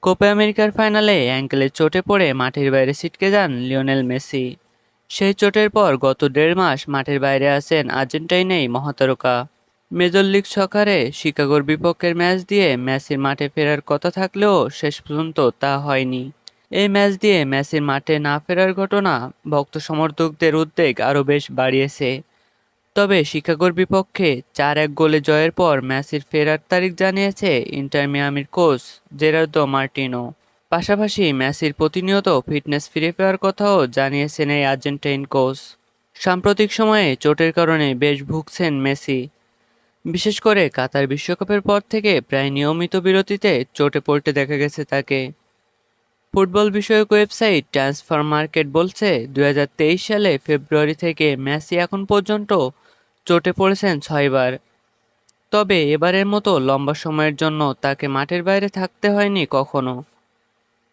Copa আমেরিকার ফাইনালে অ্যাঙ্কেলের চোটে পড়ে মাঠের বাইরে ছিটকে যান লিওনেল মেসি। সেই চোটের পর গত ১.৫ মাস মাঠের বাইরে আছেন আর্জেন্টাইনেই মহাতারকা। মেজর লিগ সকারে শিকাগোর বিপক্ষের ম্যাচ দিয়ে মেসির মাঠে ফেরার কথা থাকলেও শেষ পর্যন্ত তা হয়নি। এই ম্যাচ দিয়ে মেসির মাঠে না ফেরার ঘটনা ভক্ত সমর্থকদের উদ্বেগ আরও বেশ বাড়িয়েছে। তবে শিকাগোর বিপক্ষে ৪-১ গোলে জয়ের পর মেসির ফেরার তারিখ জানিয়েছে ইন্টার মিয়ামির কোচ জেরার্দো মার্টিনো। পাশাপাশি মেসির প্রতিনিয়ত ফিটনেস ফিরে পাওয়ার কথাও জানিয়েছেন এই আর্জেন্টাইন কোচ। সাম্প্রতিক সময়ে চোটের কারণে বেশ ভুগছেন মেসি। বিশেষ করে কাতার বিশ্বকাপের পর থেকে প্রায় নিয়মিত বিরতিতে চোটে পড়তে দেখা গেছে তাকে। ফুটবল বিষয়ক ওয়েবসাইট ট্রান্সফার মার্কেট বলছে ২০২৩ সালে ফেব্রুয়ারি থেকে মেসি এখন পর্যন্ত চোটে পড়েছেন ৬ বার। তবে এবারের মতো লম্বা সময়ের জন্য তাকে মাঠের বাইরে থাকতে হয়নি কখনো।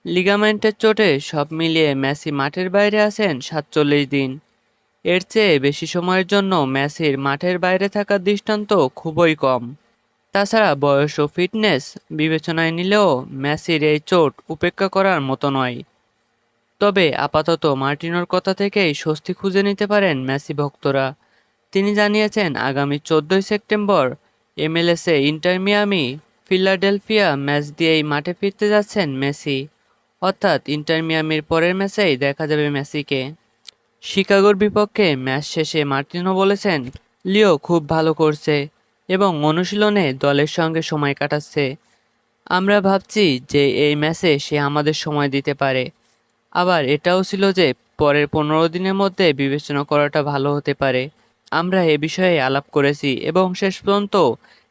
লিগামেন্টের চোটে সব মিলিয়ে মেসি মাঠের বাইরে আছেন ৪৭ দিন। এর চেয়ে বেশি সময়ের জন্য মেসির মাঠের বাইরে থাকার দৃষ্টান্ত খুবই কম। তাছাড়া বয়স ও ফিটনেস বিবেচনায় নিলেও মেসির এই চোট উপেক্ষা করার মতো নয়। তবে আপাতত মার্টিনোর কথা থেকেই স্বস্তি খুঁজে নিতে পারেন মেসি ভক্তরা। তিনি জানিয়েছেন আগামী ১৪ই সেপ্টেম্বর এমএলএসে ইন্টার মিয়ামি ফিলাডেলফিয়া ম্যাচ দিয়েই মাঠে ফিরতে যাচ্ছেন মেসি। অর্থাৎ ইন্টার মিয়ামির পরের ম্যাচেই দেখা যাবে মেসিকে। শিকাগোর বিপক্ষে ম্যাচ শেষে মার্টিনো বলেছেন, লিও খুব ভালো করছে এবং অনুশীলনে দলের সঙ্গে সময় কাটাচ্ছে। আমরা ভাবছি যে এই ম্যাচে সে আমাদের সময় দিতে পারে। আবার এটাও ছিল যে পরের ১৫ দিনের মধ্যে বিবেচনা করাটা ভালো হতে পারে। আমরা এ বিষয়ে আলাপ করেছি এবং শেষ পর্যন্ত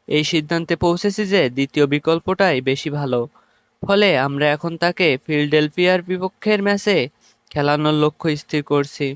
এই সিদ্ধান্তে পৌঁছেছি যে দ্বিতীয় বিকল্পটাই বেশি ভালো। ফলে আমরা এখন তাকে ফিলাডেলফিয়ার বিপক্ষের ম্যাচে খেলানোর লক্ষ্য স্থির করছি।